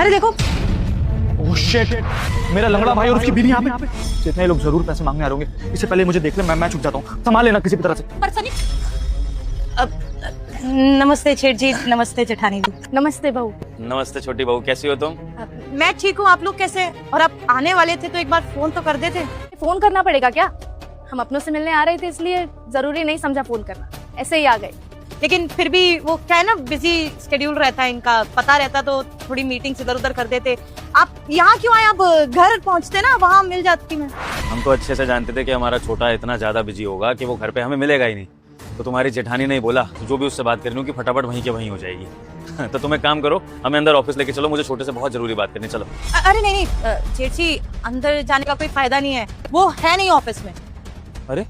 अरे देखो, oh shit, मेरा लंगड़ा भाई और उसकी बीवी यहाँ पे। जितने लोग जरूर पैसे मांगने आ रहे होंगे, इससे पहले मुझे देख ले, मैं छुप जाता हूँ। संभाल लेना किसी भी तरह से। परसनी। नमस्ते सेठ जी, नमस्ते जेठानी जी। नमस्ते बहू। नमस्ते छोटी बहू, कैसी हो तुम? मैं ठीक हूँ, आप लोग कैसे? और आप आने वाले थे तो एक बार फोन तो कर देते। फोन करना पड़ेगा क्या? हम अपनों से मिलने आ रहे थे, इसलिए जरूरी नहीं समझा फोन करना, ऐसे ही आ गए। लेकिन फिर भी वो क्या है ना, बिजी शेड्यूल रहता है इनका, पता रहता तो थोड़ी मीटिंग इधर उधर कर देते। आप यहाँ क्यों आए? आप घर पहुँचते ना, वहाँ मिल जाती मैं। हम तो अच्छे से जानते थे कि हमारा छोटा इतना ज्यादा बिजी होगा कि वो घर पे हमें मिलेगा ही नहीं। तो तुम्हारी जेठानी ने बोला जो भी उससे बात करनी होगी फटाफट वहीं के वहीं हो जाएगी। तो तुम एक काम करो, हमें अंदर ऑफिस लेके चलो, मुझे छोटे से बहुत जरूरी बात करनी। चलो। अरे नहीं नहीं जेठ जी, अंदर जाने का कोई फायदा नहीं है, वो है नहीं ऑफिस में। अरे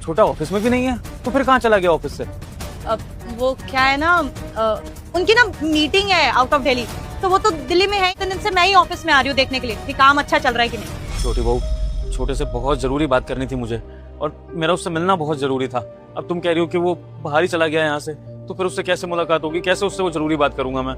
छोटा ऑफिस में भी नहीं है, तो फिर कहाँ चला गया ऑफिस से? वो क्या है ना, उनकी ना मीटिंग है आउट ऑफ दिल्ली, तो वो तो दिल्ली में है, तो दिन से मैं ही ऑफिस में आ रही हूँ देखने के लिए कि काम अच्छा चल रहा है कि नहीं। छोटी बहू, छोटे से बहुत जरूरी बात करनी थी मुझे, और मेरा उससे मिलना बहुत जरूरी था। अब तुम कह रही हो कि वो बाहर ही चला गया यहाँ से, तो फिर उससे कैसे मुलाकात होगी, कैसे उससे वो जरूरी बात करूंगा मैं?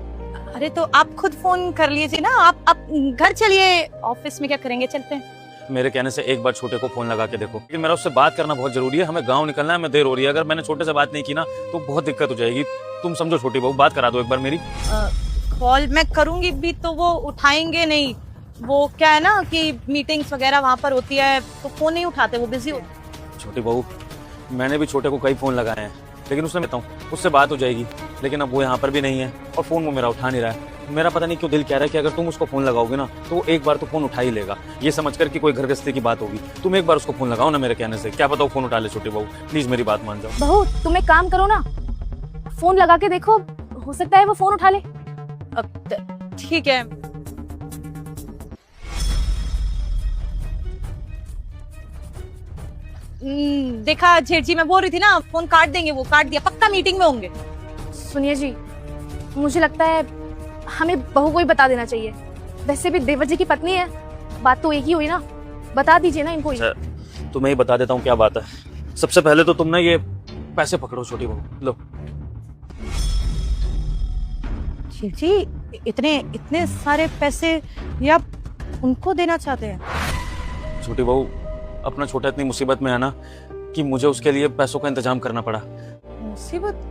अरे तो आप खुद फोन कर लीजिए ना, आप घर चलिए, ऑफिस में क्या करेंगे, चलते हैं। मेरे कहने से एक बार छोटे को फोन लगा के देखो, लेकिन मेरा उससे बात करना बहुत जरूरी है, हमें गांव निकलना है, हमें देर हो रही है। अगर मैंने छोटे से बात नहीं की ना तो बहुत दिक्कत हो जाएगी। तुम समझो छोटी बहू, बात करा दो एक बार मेरी। कॉल मैं करूंगी भी तो वो उठाएंगे नहीं, वो क्या है ना कि मीटिंग्स वगैरह वहाँ पर होती है तो फोन नहीं उठाते, वो बिजी होते। छोटी बहू, मैंने भी छोटे को कई फोन लगाए हैं, लेकिन उसने बताऊं उससे बात हो जाएगी, लेकिन अब वो यहाँ पर भी नहीं है और फोन वो मेरा उठा नहीं रहा है। मेरा पता नहीं क्यों दिल कह रहा है कि अगर तुम उसको फोन लगाओगे ना तो एक बार तो फोन उठा ही लेगा, ये समझकर कि कोई घर गृहस्थी की बात होगी। तुम एक बार उसको फोन लगाओ ना मेरे कहने से, क्या पता वो फोन उठा ले। छोटी बहू प्लीज मेरी बात मान जाओ। बहू तुम एक काम करो ना, फोन लगा के देखो, हो सकता है वो फोन उठा ले। ठीक है। देखा जेठ जी, मैं बोल रही थी ना, फोन काट देंगे, वो काट दिया, पक्का मीटिंग में होंगे। सुनिए जी, मुझे लगता है हमें बहू को ही बता देना चाहिए। वैसे भी देवर जी की पत्नी है, बात तो एक ही हुई ना, बता दीजिए ना इनको ही। तुम्हें ही बता देता हूँ क्या बात है। सबसे पहले तो तुम ना ये पैसे पकड़ो छोटी बहू, लो। जेठ जी, इतने सारे पैसे ये आप उनको देना चाहते हैं? छोटी बहू, अपना छोटा इतनी मुसीबत में है ना कि मुझे उसके लिए पैसों का इंतजाम करना पड़ा। मुसीबत?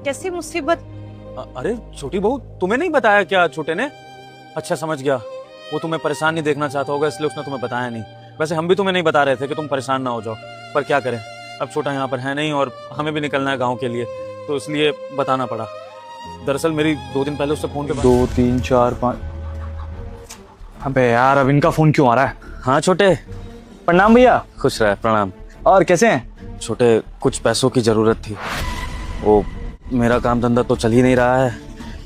कैसी मुसीबत? अरे छोटी बहू, तुम्हें नहीं बताया क्या छोटे ने? अच्छा समझ गया, वो तुम्हें परेशान नहीं देखना चाहता होगा इसलिए उसने तुम्हें बताया नहीं। वैसे हम भी तुम्हें नहीं बता रहे थे कि तुम परेशान ना हो जाओ, पर क्या करें, अब छोटा यहाँ पर है नहीं और हमें भी निकलना है गाँव के लिए, तो इसलिए बताना पड़ा। दरअसल मेरी 2 दिन पहले उससे फोन पे 2 3 4 5। अबे यार, अब इनका फोन क्यों आ रहा है? हाँ छोटे। प्रणाम भैया। खुश रहे, प्रणाम। और कैसे हैं? छोटे, कुछ पैसों की जरूरत थी। वो मेरा काम धंधा तो चल ही नहीं रहा है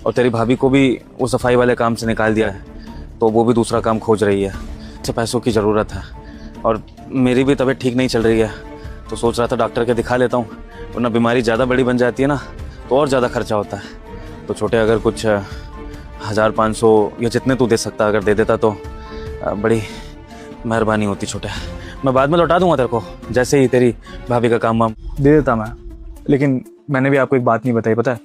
और तेरी भाभी को भी वो सफाई वाले काम से निकाल दिया है, तो वो भी दूसरा काम खोज रही है। अच्छा, पैसों की ज़रूरत है और मेरी भी तबीयत ठीक नहीं चल रही है, तो सोच रहा था डॉक्टर के दिखा लेता हूँ, वरना बीमारी ज़्यादा बड़ी बन जाती है ना तो और ज़्यादा खर्चा होता है। तो छोटे, अगर कुछ 1500 या जितने तू दे सकता अगर दे देता तो बड़ी मेहरबानी होती छोटे। मैं बाद में लौटा दूंगा तेरे को, जैसे ही तेरी भाभी का काम वाम दे देता मैं, लेकिन मैंने भी आपको एक बात नहीं बताई, पता है?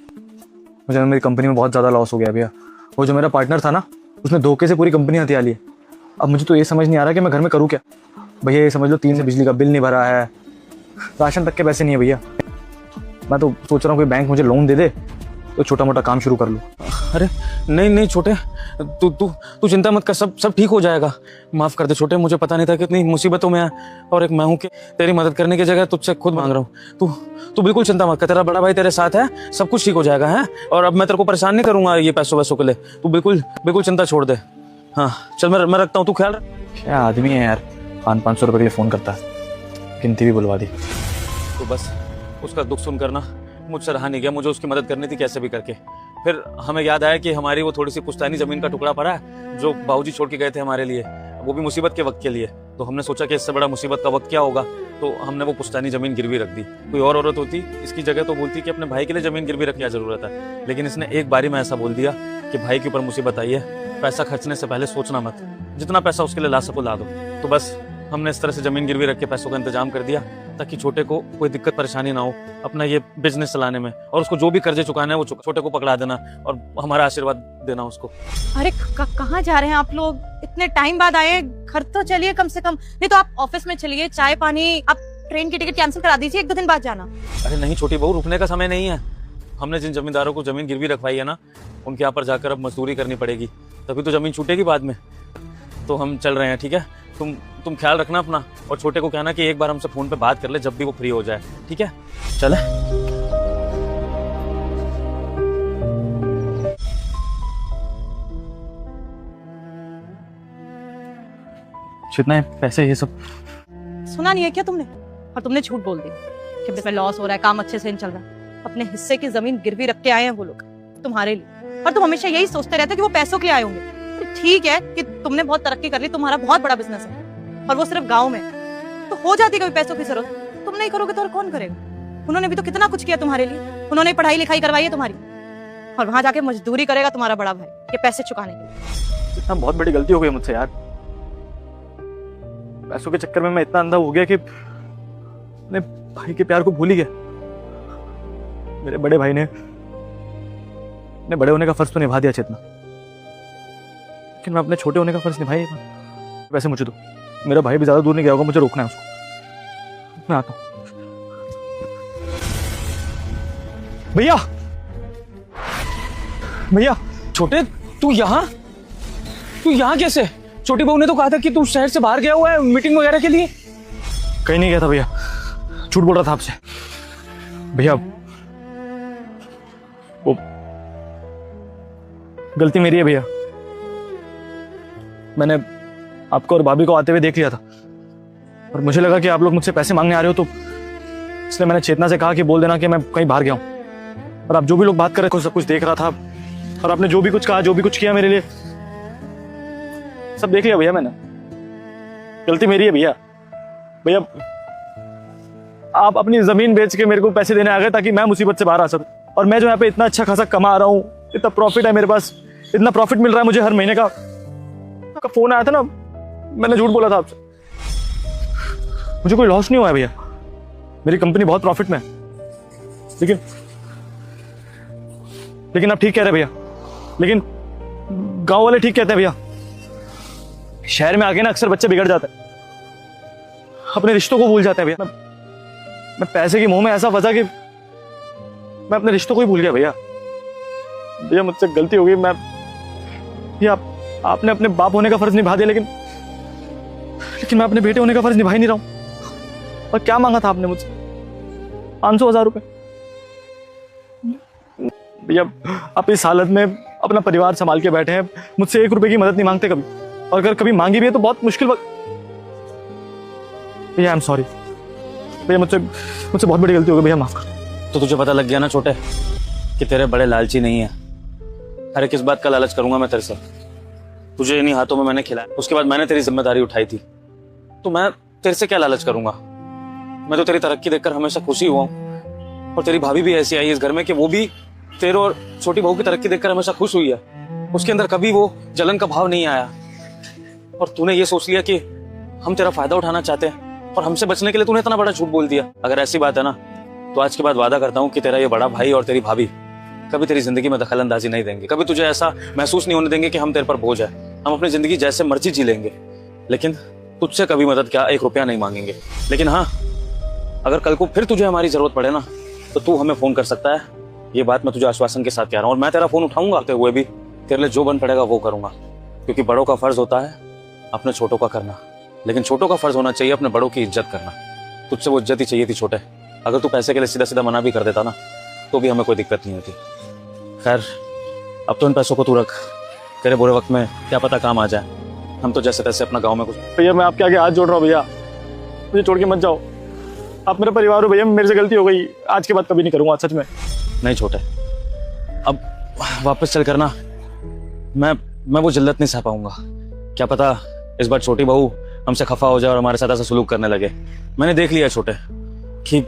मुझे मेरी कंपनी में बहुत ज़्यादा लॉस हो गया भैया। वो जो मेरा पार्टनर था ना, उसने धोखे से पूरी कंपनी हथिया ली है। अब मुझे तो ये समझ नहीं आ रहा कि मैं घर में करूँ क्या। भैया ये समझ लो 3 से बिजली का बिल नहीं भरा है, राशन तक के पैसे नहीं है भैया। मैं तो सोच रहा हूँ कोई बैंक मुझे लोन दे दे तो छोटा मोटा काम शुरू कर लूँ। अरे नहीं नहीं छोटे, तू चिंता मत कर, सब ठीक हो जाएगा। माफ कर दे छोटे, मुझे पता नहीं था कितनी मुसीबतों में है और एक मैं हूँ कि तेरी मदद करने की जगह तुझसे खुद मांग रहा हूँ। तू बिल्कुल चिंता मत कर, तेरा बड़ा भाई तेरे साथ है, सब कुछ ठीक हो जाएगा है। और अब मैं तेरे को परेशान नहीं करूंगा ये पैसों वैसों के लिए, तू बिल्कुल चिंता छोड़ दे। हाँ चल, मैं रखता हूँ, तू ख्याल रख। क्या आदमी है यार, 500 रुपये के लिए फ़ोन करता है, गिनती भी बुलवा दी। तो बस उसका दुख सुनकर ना मुझसे रहा नहीं गया, मुझे उसकी मदद करनी थी कैसे भी करके। फिर हमें याद आया कि हमारी वो थोड़ी सी पुश्तैनी जमीन का टुकड़ा पड़ा है जो बाबूजी छोड़ के गए थे हमारे लिए, वो भी मुसीबत के वक्त के लिए। तो हमने सोचा कि इससे बड़ा मुसीबत का वक्त क्या होगा, तो हमने वो पुश्तैनी जमीन गिरवी रख दी। कोई और औरत होती इसकी जगह तो बोलती कि अपने भाई के लिए जमीन गिरवी रखने की जरूरत है, लेकिन इसने एक बारी में ऐसा बोल दिया कि भाई के ऊपर मुसीबत आई है, पैसा खर्चने से पहले सोचना मत, जितना पैसा उसके लिए ला सको ला दो। तो बस हमने इस तरह से जमीन गिरवी रख के पैसों का इंतजाम कर दिया ताकि छोटे को कोई दिक्कत परेशानी ना हो अपना ये बिजनेस चलाने में, और उसको जो भी कर्जे चुकाना है वो छोटे को पकड़ा देना और हमारा आशीर्वाद देना उसको। अरे कहाँ जा रहे हैं आप लोग? इतने टाइम बाद आए, घर तो चलिए कम से कम। नहीं तो आप ऑफिस में चलिए, चाय पानी, आप ट्रेन की टिकट कैंसिल करा दीजिए, 1-2 दिन बाद जाना। अरे नहीं छोटी बहू, रुकने का समय नहीं है। हमने जिन जमींदारों को जमीन गिरवी रखवाई है ना, उनके यहाँ पर जाकर अब मजदूरी करनी पड़ेगी, तभी तो जमीन छूटेगी बाद में। तो हम चल रहे हैं, ठीक है? तुम ख्याल रखना अपना, और छोटे को कहना कि एक बार हमसे फोन पे बात कर ले जब भी वो फ्री हो जाए, ठीक है? चले। जितना है पैसे ये सब सुना नहीं है क्या तुमने? और तुमने झूठ बोल दिया कि बिजनेस में लॉस हो रहा है, काम अच्छे से नहीं चल रहा। अपने हिस्से की जमीन गिरवी रख के आए हैं वो लोग तुम्हारे लिए, और तुम हमेशा यही सोचते रहते कि वो पैसों के लिए आए होंगे। ठीक है कि तुमने बहुत तरक्की कर ली, तुम्हारा बहुत बड़ा बिजनेस है, और वो सिर्फ गांव में, तो हो जाती कभी पैसों की जरूरत। तुम नहीं करोगे तो और कौन करेगा? उन्होंने भी तो कितना कुछ किया तुम्हारे लिए, उन्होंने पढ़ाई लिखाई करवाई है तुम्हारी, और वहां जाके मजदूरी करेगा तुम्हारा बड़ा भाई ये पैसे चुकाने के लिए। इतना बहुत बड़ी गलती हो गई मुझसे यार। पैसों के चक्कर में मैं इतना अंधा हो गया कि अपने भाई के प्यार को भूल ही गया। मेरे बड़े भाई ने बड़े होने का फर्ज तो निभा दिया चेतना, लेकिन मैं अपने छोटे होने का फर्ज निभाई नहीं पाया। वैसे मुझे तो मेरा भाई भी ज्यादा दूर नहीं गया होगा, मुझे रोकना है उसको। मैं आता हूँ। भैया भैया। छोटे, तू यहाँ कैसे? छोटी बहू ने तो कहा था कि तू शहर से बाहर गया हुआ है मीटिंग वगैरह के लिए। कहीं नहीं गया था भैया, झूठ बोल रहा था आपसे। भैया वो गलती मेरी है भैया। मैंने आपको और भाभी को आते हुए देख लिया था, और मुझे लगा कि आप लोग मुझसे पैसे मांगने आ रहे हो, तो इसलिए मैंने चेतना से कहा कि बोल देना कि मैं कहीं बाहर गया हूं। और आप जो भी लोग बात कर रहे थे सब कुछ देख रहा था, और आपने जो भी कुछ कहा, जो भी कुछ किया मेरे लिए, सब देख लिया भैया मैंने। गलती मेरी है भैया। भैया आप अपनी जमीन बेच के मेरे को पैसे देने आ गए ताकि मैं मुसीबत से बाहर आ सकूं, और मैं जो यहाँ पे इतना अच्छा खासा कमा रहा हूँ, इतना प्रॉफिट है मेरे पास, इतना प्रॉफिट मिल रहा है मुझे हर महीने का। आपका फोन आया था ना, मैंने झूठ बोला था आपसे। मुझे कोई लॉस नहीं हुआ है भैया, मेरी कंपनी बहुत प्रॉफिट में है। लेकिन आप ठीक कह रहे हैं भैया, लेकिन गांव वाले ठीक कहते हैं भैया। शहर में आके ना अक्सर बच्चे बिगड़ जाते हैं, अपने रिश्तों को भूल जाते हैं भैया। मैं पैसे के मुंह में ऐसा फंसा कि मैं अपने रिश्तों को ही भूल गया भैया। भैया मुझसे गलती हो गई। मैं भैया आपने अपने बाप होने का फर्ज निभा दिया, लेकिन मैं अपने बेटे होने का फर्ज निभा ही नहीं रहा हूं। और क्या मांगा था आपने मुझसे? 500,000 रुपए। भैया आप इस हालत में अपना परिवार संभाल के बैठे हैं, मुझसे 1 रुपए की मदद नहीं मांगते कभी, और अगर कभी मांगी भी है तो बहुत मुश्किल वक्त। भैया आई एम सॉरी भैया, मुझसे बहुत बड़ी गलती हो गई भैया, माफ कर। तो तुझे पता लग गया ना छोटे कि तेरे बड़े लालची नहीं है। अरे किस बात का लालच करूंगा मैं तेरे से? तुझे इन्हीं हाथों में मैंने खिलाया, उसके बाद मैंने तेरी जिम्मेदारी उठाई थी, तो मैं तेरे से क्या लालच करूंगा? मैं तो तेरी तरक्की देखकर हमेशा खुशी हुआ हूँ, और तेरी भाभी भी ऐसी आई इस घर में कि वो भी तेरे और छोटी बहू की तरक्की देखकर हमेशा खुश हुई है। उसके अंदर कभी वो जलन का भाव नहीं आया, और तूने ये सोच लिया कि हम तेरा फायदा उठाना चाहते हैं, और हमसे बचने के लिए तूने इतना बड़ा झूठ बोल दिया। अगर ऐसी बात है ना, तो आज के बाद वादा करता हूँ कि तेरा ये बड़ा भाई और तेरी भाभी कभी तेरी जिंदगी में दखल अंदाजी नहीं देंगे, कभी तुझे ऐसा महसूस नहीं होने देंगे कि हम तेरे पर बोझ है। हम अपनी जिंदगी जैसे मर्जी जी लेंगे, लेकिन तुझसे कभी मदद क्या 1 रुपया नहीं मांगेंगे। लेकिन हाँ, अगर कल को फिर तुझे हमारी जरूरत पड़े ना, तो तू हमें फोन कर सकता है। ये बात मैं तुझे आश्वासन के साथ कह रहा हूँ, और मैं तेरा फोन उठाऊंगा, आते हुए भी तेरे लिए जो बन पड़ेगा वो करूंगा, क्योंकि बड़ों का फर्ज होता है अपने छोटों का करना, लेकिन छोटों का फर्ज होना चाहिए अपने बड़ों की इज्जत करना। तुझसे वो इज्जत ही चाहिए थी छोटे। अगर तू पैसे के लिए सीधा सीधा मना भी कर देता ना, तो भी हमें कोई दिक्कत नहीं होती। खैर, अब तो इन पैसों को तू रख, तेरे बुरे वक्त में क्या पता काम आ जाए। हम तो जैसे तैसे अपना गाँव में कुछ। भैया मैं आपके आगे हाथ जोड़ रहा हूँ भैया, मुझे छोड़ के मत जाओ। आप मेरा परिवार हो भैया, मेरे से गलती हो गई, आज के बाद कभी नहीं करूंगा, सच में। नहीं छोटे, अब वापस चल कर ना मैं वो जिल्लत नहीं सह पाऊंगा। क्या पता इस बार छोटी बहू हमसे खफा हो जाए और हमारे साथ ऐसा सुलूक करने लगे। मैंने देख लिया छोटे कि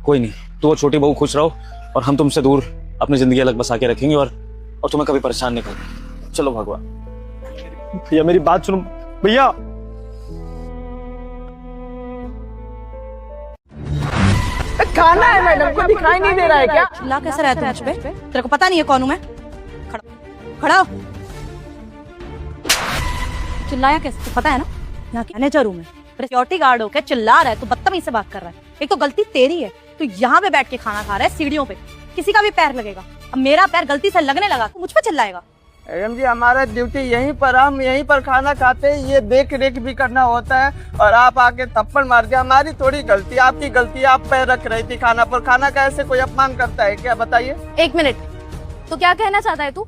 कोई नहीं, तू और छोटी बहू खुश रहो, और हम तुमसे दूर अपनी जिंदगी अलग बसा के रखेंगे, और तुम्हें कभी परेशान नहीं करेंगे। चलो भगवान। भैया मेरी बात सुनो भैया। दिखाना है मैडम को, दिखाई नहीं दे रहा है क्या? चिल्ला कैसे रहते हैं मुझ पे? तेरे को पता नहीं है कौन हूँ मैं? खड़ा हो। चिल्लाया कैसे? तो पता है ना यहाँ की मैनेजर हूँ मैं। सिक्योरिटी गार्ड होकर चिल्ला रहा है, तो बदतमीज से बात कर रहा है। एक तो गलती तेरी है, तो यहाँ पे बैठ के खाना खा रहा है सीढ़ियों पे, किसी का भी पैर लगेगा। अब मेरा पैर गलती से लगने लगा तो मुझ पे चिल्लाएगा। मैडम जी हमारा ड्यूटी यहीं पर, हम यहीं पर खाना खाते हैं, ये देख रेख भी करना होता है, और आप आके थप्पड़ मार दिया। हमारी थोड़ी गलती, आपकी गलती। आप पैर रख रही थी खाना पर, खाना का ऐसे कोई अपमान करता है क्या? बताइए। 1 मिनट, तो क्या कहना चाहता है तू?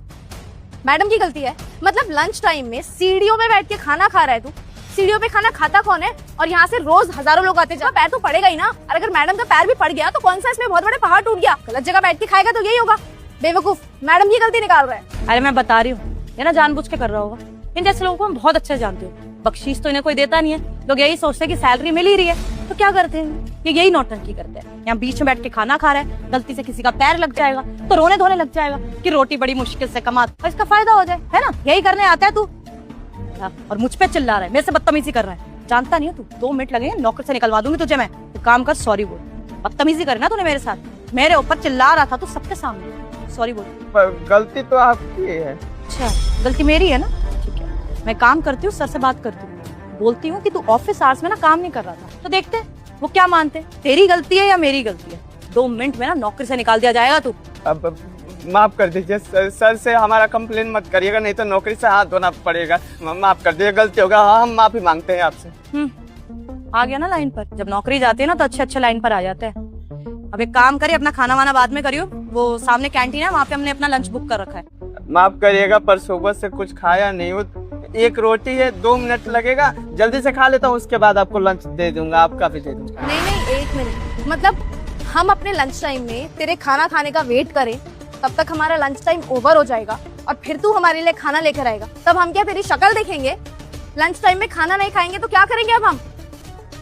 मैडम की गलती है? मतलब लंच टाइम में सीढ़ियों में बैठ के खाना खा रहा है तू? सीढ़ियों पे खाना खाता कौन है? और यहाँ से रोज हजारों लोग आते जा, पैर तो पड़ेगा ही ना। और अगर मैडम का पैर भी पड़ गया तो कौन सा इसमें बहुत बड़े पहाड़ टूट गया? गलत जगह बैठ के खाएगा तो यही होगा। बेवकूफ, मैडम की गलती निकाल रहा है। अरे मैं बता रही हूँ, ये ना जानबूझ के कर रहा होगा। इन जैसे लोगों को मैं बहुत अच्छे से जानती हूँ। बख्शीश तो इन्हें कोई देता नहीं है, लोग यही सोचते हैं कि सैलरी मिल ही रही है, तो क्या करते हैं ये यही नौटंकी करते हैं। यहाँ बीच में बैठ के खाना खा रहा है, गलती से किसी का पैर लग जाएगा तो रोने धोने लग जाएगा कि रोटी बड़ी मुश्किल से कमाता, इसका फायदा हो जाए, है ना? यही करने आता है तू। और मुझ पे चिल्ला रहा है, मेरे से बदतमीजी कर रहा है। जानता नहीं है तू? 2 मिनट लगेंगे, नौकर से निकलवा दूंगी तुझे मैं। तो काम कर, सॉरी बोल। बदतमीजी करे ना तूने मेरे साथ, मेरे ऊपर चिल्ला रहा था तू सबके सामने, सॉरी बोल। पर गलती तो आपकी है। अच्छा, गलती मेरी है ना? ठीक है, मैं काम करती हूँ, सर से बात करती हूँ, बोलती हूँ कि तू ऑफिस आवर्स में ना काम नहीं कर रहा था, तो देखते हैं वो क्या मानते, तेरी गलती है या मेरी गलती है। 2 मिनट में ना नौकरी से निकाल दिया जाएगा तू। अब माफ कर दीजिए सर से हमारा कंप्लेन मत करिएगा, नहीं तो नौकरी से हाथ धोना पड़ेगा। माफ कर दीजिए, गलती होगा। हाँ, हम माफी मांगते हैं आपसे। आ गया ना लाइन पर। जब नौकरी जाती है ना तो अच्छे लाइन पर आ जाते हैं। अब एक काम करिए, अपना खाना वाना बाद में करियो, वो सामने कैंटीन है, वहाँ पे हमने अपना लंच बुक कर रखा है। माफ करिएगा पर सुबह से कुछ खाया नहीं हूँ। 1 रोटी है, 2 मिनट लगेगा, जल्दी से खा लेता हूँ, उसके बाद आपको लंच दे दूंगा, आपका भी दे दूंगा। नहीं 1 मिनट, मतलब हम अपने लंच टाइम में तेरे खाना खाने का वेट करें, तब तक हमारा लंच टाइम ओवर हो जाएगा और फिर तू हमारे लिए खाना लेकर आएगा, तब हम क्या तेरी शक्ल देखेंगे? लंच टाइम में खाना नहीं खाएंगे तो क्या करेंगे अब हम?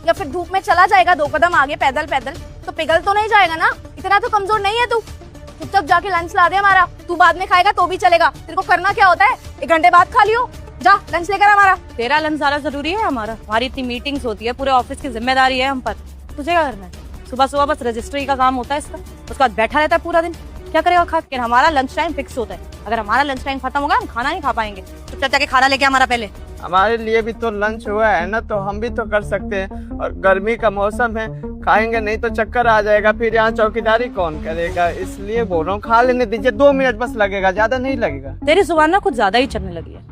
या फिर धूप में चला जाएगा 2 कदम आगे पैदल पैदल, तो पिघल तो नहीं जाएगा ना? इतना तो कमजोर नहीं है तू। चुपचाप जाके लंच ला दे हमारा, तू बाद में खाएगा तो भी चलेगा। तेरे को करना क्या होता है? 1 घंटे बाद खा लियो, जा लंच लेकर हमारा। तेरा लंच ज्यादा जरूरी है हमारा? हमारी इतनी मीटिंग्स होती है, पूरे ऑफिस की जिम्मेदारी है हम पर। तुझे क्या करना है? सुबह सुबह बस रजिस्ट्री का काम होता है इसका, उसके बाद बैठा रहता है पूरा दिन, क्या करेगा खा के? हमारा लंच टाइम फिक्स होता है, अगर हमारा लंच टाइम खत्म होगा हम खाना नहीं खा पाएंगे। चुपचाप जाके खाना लेके हमारा पहले। हमारे लिए भी तो लंच हुआ है ना, तो हम भी तो कर सकते हैं। और गर्मी का मौसम है, खाएंगे नहीं तो चक्कर आ जाएगा, फिर यहाँ चौकीदारी कौन करेगा? इसलिए बोल रहा हूँ, खा लेने दीजिए, 2 मिनट बस लगेगा, ज्यादा नहीं लगेगा। तेरी जुबान ना कुछ ज्यादा ही चलने लगी है।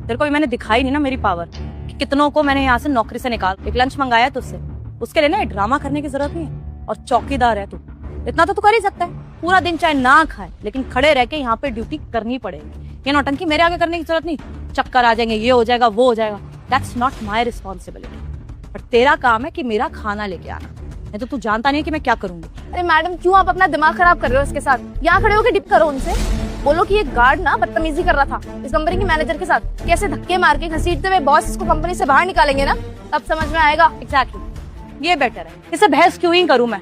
तेरे को भी मैंने दिखाई नहीं ना मेरी पावर, कि कितनों को मैंने यहाँ से नौकरी से निकाल। एक लंच मंगाया तुझसे, उसके लिए ना ड्रामा करने की जरूरत नहीं है। और चौकीदार है तू, इतना तो तू कर ही सकता है। पूरा दिन चाहे ना खाए लेकिन खड़े रह के यहाँ पे ड्यूटी करनी पड़ेगी। ये नौटंकी मेरे आगे करने की जरूरत नहीं। चक्कर आ जाएंगे, ये हो जाएगा, वो हो जाएगा, that's not my responsibility. But तेरा काम है कि मेरा खाना लेके आना, नहीं तो तू जानता नहीं है कि मैं क्या करूंगी। अरे मैडम, क्यों आप अपना दिमाग खराब कर रहे हो इसके साथ? यहाँ खड़े होकर डिप करो उनसे, बोलो कि ये गार्ड ना बदतमीजी कर रहा था इस कंपनी के मैनेजर के साथ। कैसे धक्के मार के घसीटते हुए बॉस इसको कंपनी से बाहर निकालेंगे ना, तब समझ में आएगा। एग्जैक्टली, ये बेटर है। इससे बहस क्यों ही करूं मैं?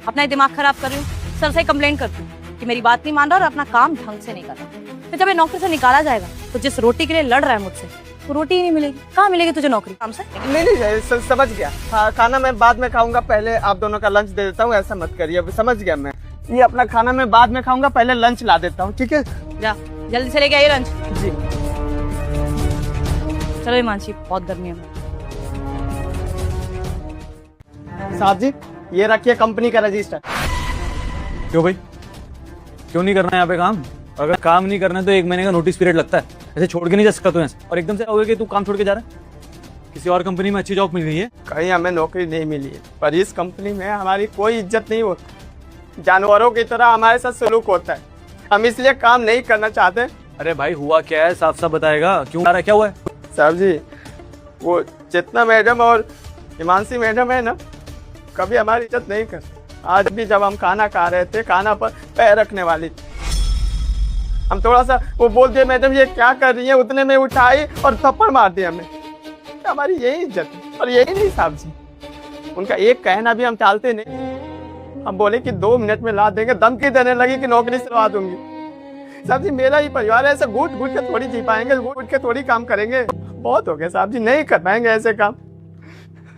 अपना ही दिमाग खराब कर रही हूँ, सर से कंप्लेन करती हूँ कि मेरी बात नहीं मान रहा और अपना काम ढंग से नहीं कर रहा। तो जब ये नौकरी से निकाला जाएगा तो जिस रोटी के लिए लड़ रहा है मुझसे, वो रोटी ही नहीं मिलेगी। कहाँ मिलेगी तुझे नौकरी काम से? नहीं, समझ गया। हाँ, खाना मैं बाद में खाऊंगा, पहले आप दोनों का लंच दे देता हूँ, ऐसा मत करिए। समझ गया मैं, ये अपना खाना मैं बाद में खाऊंगा, पहले लंच ला देता हूँ, ठीक है? जा जल्दी से लेके आइए लंच। जी। चलो हिमांशी, बहुत गर्मी है। साहब जी, ये रखिए कंपनी का रजिस्टर। क्यों भाई, क्यों नहीं करना है यहाँ पे काम? अगर काम नहीं करना है तो 1 महीने का नोटिस पीरियड लगता है, ऐसे छोड़ के नहीं जा सकता तू यहाँ से। और एकदम से आओगे कि तू काम छोड़ के जा रहा है? किसी और कंपनी में अच्छी जॉब मिल गई है? कहीं हमें नौकरी नहीं मिली है, पर इस कंपनी में हमारी कोई इज्जत नहीं होती। जानवरों की तरह हमारे साथ सलूक होता है, हम इसलिए काम नहीं करना चाहते। अरे भाई, हुआ क्या है? साफ साफ बताएगा, क्यों आ रहा है, क्या हुआ है? साहब जी, वो चेतना मैडम और हिमांशी मैडम है ना, कभी हमारी इज्जत नहीं करते। आज भी जब हम खाना खा रहे थे, खाना पर पैर रखने वाली थी, हम थोड़ा सा वो बोल दिए, मैडम ये क्या कर रही है, उतने में उठाई और थप्पड़ मार दिया हमें। हमारी यही इज्जत है और यही नहीं साहब जी, उनका एक कहना भी हम टालते नहीं। हम बोले कि 2 मिनट में ला देंगे, धमकी देने लगी कि नौकरी से लगा दूंगी। साहब जी, मेरा ही परिवार है, ऐसे घूट घूट के थोड़ी जी पाएंगे, घूट के थोड़ी काम करेंगे। बहुत हो गया साहब जी, नहीं कर पाएंगे ऐसे काम।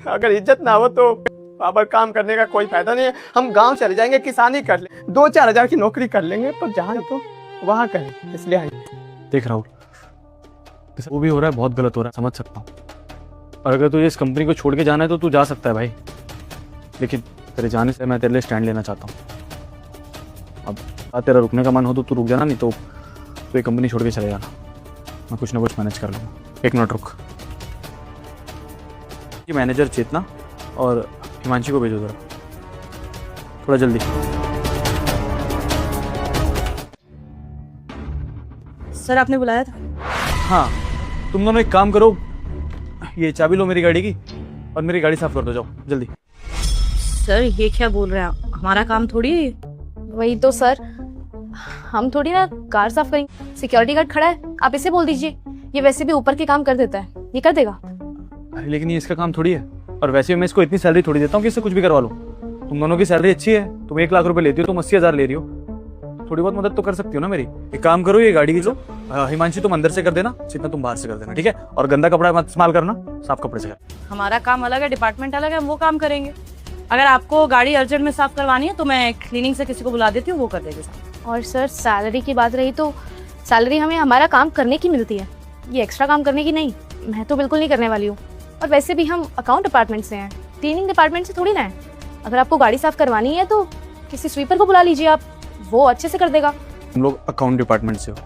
अगर इज्जत ना हो तो बाबर काम करने का कोई फायदा नहीं है। हम गांव चले जाएंगे, किसानी कर ले, 2-4 हजार की नौकरी कर लेंगे, पर जहाँ तो वहाँ करें, इसलिए आएंगे। देख राहुल, वो भी हो रहा है, बहुत गलत हो रहा है, समझ सकता हूँ। और अगर तुझे इस कंपनी को छोड़ के जाना है तो तू जा सकता है भाई, लेकिन तेरे जाने से मैं तेरे लिए स्टैंड लेना चाहता हूँ। अब तेरा रुकने का मन हो तो तू रुक जाना, नहीं तो ये कंपनी छोड़ के चले जाना। मैं कुछ ना कुछ मैनेज कर लूँगा। 1 मिनट रुक। ये मैनेजर चेतना और हिमांशी को भेजो जरा, थोड़ा जल्दी। सर आपने बुलाया था? हाँ, तुम दोनों एक काम करो, ये चाबी लो मेरी गाड़ी की और मेरी गाड़ी साफ कर दो, जाओ जल्दी। सर ये क्या बोल रहे हैं आप? हमारा काम थोड़ी है ये। वही तो सर, हम थोड़ी ना कार साफ करेंगे। सिक्योरिटी गार्ड खड़ा है, आप इसे बोल दीजिए, ये वैसे भी ऊपर के काम कर देता है, ये कर देगा। अरे लेकिन ये इसका काम थोड़ी है, और वैसे मैं इसको इतनी सैलरी थोड़ी देता हूँ कि इससे कुछ भी करवा लो। तुम दोनों की सैलरी अच्छी है, तुम 1 लाख रुपए लेती हो, तुम 80,000 ले रही हो, थोड़ी बहुत मदद तो कर सकती हो ना मेरी। एक काम करो, ये गाड़ी की लो, हिमांशी तुम अंदर से कर देना, जितना तुम बाहर से कर देना, ठीक है? और गंदा कपड़ा मत इस्तेमाल करना, साफ कपड़े से कर। हमारा काम अलग है, डिपार्टमेंट अलग है, हम वो काम करेंगे। अगर आपको गाड़ी अर्जेंट में साफ करवानी है तो मैं क्लीनिंग से किसी को बुला देती हूँ, वो कर देगी साफ। और सर सैलरी की बात रही तो सैलरी हमें हमारा काम करने की मिलती है, ये एक्स्ट्रा काम करने की नहीं। मैं तो बिल्कुल नहीं करने वाली हूँ। और वैसे भी हम अकाउंट डिपार्टमेंट से हैं, क्लीनिंग डिपार्टमेंट से थोड़ी ना है। अगर आपको गाड़ी साफ करवानी है तो किसी स्वीपर को बुला लीजिए आप, वो अच्छे से कर देगा। तुम लोग अकाउंट डिपार्टमेंट से हो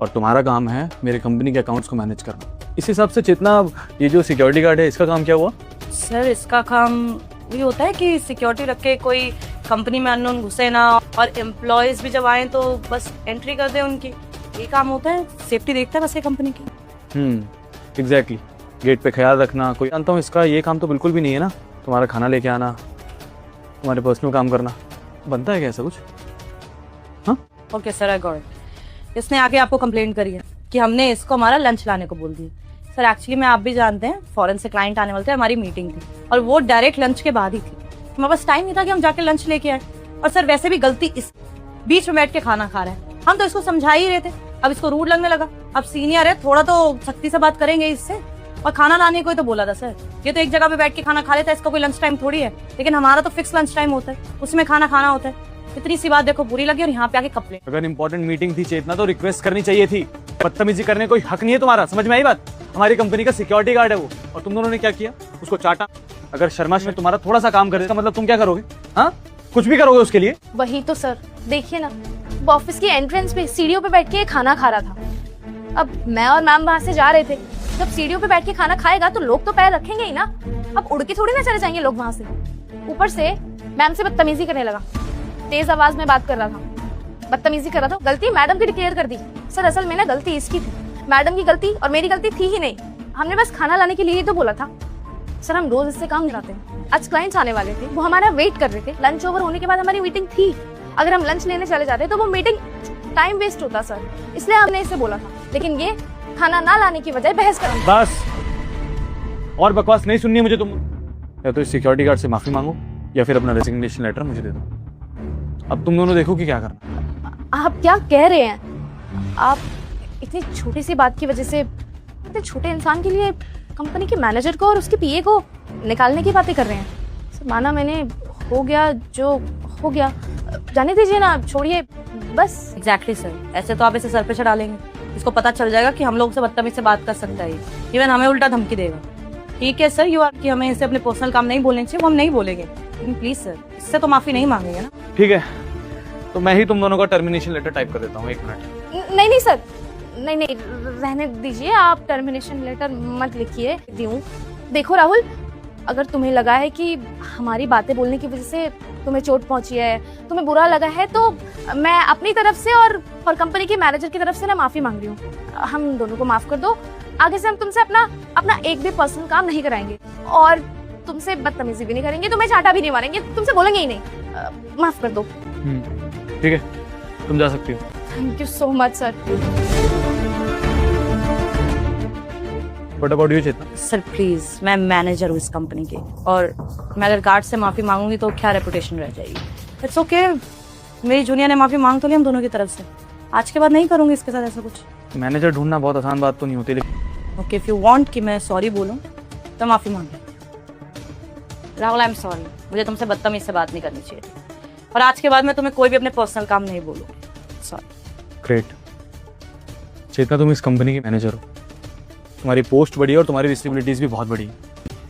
और तुम्हारा काम है मेरे कंपनी के अकाउंट्स को मैनेज करना। इस हिसाब से चेतना, ये जो सिक्योरिटी गार्ड है, इसका काम क्या हुआ? सर इसका काम ये होता है कि सिक्योरिटी रख के कोई कंपनी में अननोन घुसे ना, और एम्प्लॉयज भी जब आए तो बस एंट्री कर दे उनकी, ये काम होता है। सेफ्टी देखता है बस ये कंपनी की। एग्जैक्टली, गेट पे ख्याल रखना। कोई जानता हूँ, इसका ये काम तो बिल्कुल भी नहीं है ना। तुम्हारा खाना लेके आना, तुम्हारे पर्सनल काम करना, बनता है क्या ऐसा कुछ? हाँ okay sir, I got it. इसने आके आपको कंप्लेंट करी है कि हमने इसको हमारा लंच लाने को बोल दिया। सर एक्चुअली में आप भी जानते हैं, फॉरेन से क्लाइंट आने वाले थे, हमारी मीटिंग थी और वो डायरेक्ट लंच के बाद ही थी। हमारे पास टाइम नहीं था कि हम जाके लंच लेके आए। और सर वैसे भी गलती इस बीच में बैठ के खाना खा रहे हैं, हम तो इसको समझा ही रहे थे, अब इसको रूड लगने लगा। अब सीनियर है, थोड़ा तो सख्ती से बात करेंगे इससे। और खाना लाने को ही तो बोला था सर, ये तो एक जगह पे बैठ के खाना खा लेता है, इसका कोई लंच टाइम थोड़ी है। लेकिन हमारा तो फिक्स लंच टाइम होता है, उसमें खाना खाना होता है। इतनी सी बात देखो बुरी लगी और यहाँ पे आके कंप्लेंट। अगर इंपॉर्टेंट मीटिंग थी चेतना तो रिक्वेस्ट करनी चाहिए थी, बदतमीजी करने कोई हक नहीं है तुम्हारा। समझ में आई बात? हमारी कंपनी का सिक्योरिटी गार्ड है वो, और तुम दोनों ने क्या किया? उसको चाटा। अगर शर्मा में तुम्हारा थोड़ा सा काम करे, मतलब तुम क्या करोगे? हाँ, कुछ भी करोगे उसके लिए? वही तो सर, देखिए ना, वो ऑफिस की एंट्रेंस पे सीढ़ियों पे बैठ के खाना खा रहा था। अब मैं और मैम वहां से जा रहे थे, जब सीढ़ियों पे बैठ के खाना खाएगा तो लोग तो पैर रखेंगे ही ना। अब उड़ के थोड़ी ना चले जाएंगे लोग वहां से। ऊपर से मैम से बदतमीजी करने लगा, तेज आवाज में बात कर रहा था, बदतमीजी कर रहा था। गलती मैडम की डिक्लेयर कर दी। सर असल में ना गलती इसकी थी, मैडम की गलती और मेरी गलती थी ही नहीं। हमने बस खाना लाने के लिए ही तो बोला था। सर हम रोज इससे काम कराते हैं। आज क्लाइंट्स आने वाले थे, वो हमारा वेट कर रहे थे। लंच ओवर होने के बाद हमारी मीटिंग थी। अगर हम लंच लेने चले जाते तो वो मीटिंग टाइम वेस्ट होता सर, इसलिए हमने इसे बोला था। लेकिन ये खाना ना लाने की बजाय बहस कर। बस, और बकवास नहीं सुननी है मुझे। तुम या तो इस सिक्योरिटी गार्ड से माफी मांगो या फिर अपना रेजिग्नेशन लेटर मुझे दे दो। अब तुम दोनों देखो कि क्या करना। आप क्या कह रहे हैं? आप इतनी छोटी सी बात की वजह से इतने छोटे इंसान के लिए कंपनी के मैनेजर को और उसके पीए को निकालने की बातें कर रहे हैं। सर माना मैंने, हो गया जो हो गया, जाने दीजिए ना, छोड़िए बस। एग्जैक्टली सर, ऐसे तो आप इसे सर पे चढ़ा लेंगे, इसको पता चल जाएगा कि हम लोग से बदतमीज से बात कर सकता है, इवन हमें उल्टा धमकी देगा। ठीक है सर, यू आर कि हमें इसे अपने पर्सनल काम नहीं बोलने चाहिए, वो हम नहीं बोलेंगे, लेकिन प्लीज सर इससे तो माफी नहीं मांगेंगे ना। ठीक है, तो मैं ही तुम दोनों का टर्मिनेशन लेटर टाइप कर देता हूँ। 1 मिनट। नहीं नहीं सर, नहीं नहीं, रहने दीजिए, आप टर्मिनेशन लेटर मत लिखिए। देखो राहुल, अगर तुम्हें लगा है कि हमारी बातें बोलने की वजह से तुम्हें चोट पहुंची है, तुम्हें बुरा लगा है, तो मैं अपनी तरफ से और कंपनी के मैनेजर की तरफ से ना माफी मांग रही हूँ। हम दोनों को माफ कर दो। आगे से हम तुमसे अपना एक भी पर्सनल काम नहीं कराएंगे और तुमसे बदतमीजी भी नहीं करेंगे, तुम्हें चाटा भी नहीं मारेंगे, तुमसे बोलेंगे ही नहीं। माफ कर दो। ठीक है, तुम जा सकती हो। Thank you so much sir. What about you, Chetna? Sir please, मैं मैनेजर हूँ इस कंपनी के, और मैं अगर गार्ड से माफी मांगूंगी तो क्या रेपुटेशन रह जाएगी। इट्स ओके, मेरी जूनियर ने माफी मांग तो ली हम दोनों की तरफ से, आज के बाद नहीं करूंगी इसके साथ ऐसा कुछ। मैनेजर ढूंढना बहुत आसान बात तो नहीं होती, लेकिन ओके, इफ यू वांट कि मैं सॉरी बोलूं तो माफी मांग लूं। राहुल आई एम सॉरी, मुझे तुमसे बदतमीज से बात नहीं करनी चाहिए थी। और आज के बाद मैं तुम्हें कोई भी अपने पर्सनल काम नहीं बोलूंगी। सॉरी। ग्रेट। चेतना, तुम इस कंपनी की मैनेजर हो, तुम्हारी पोस्ट बड़ी है और तुम्हारी रिस्पॉन्सिबिलिटीज भी बहुत बड़ी है।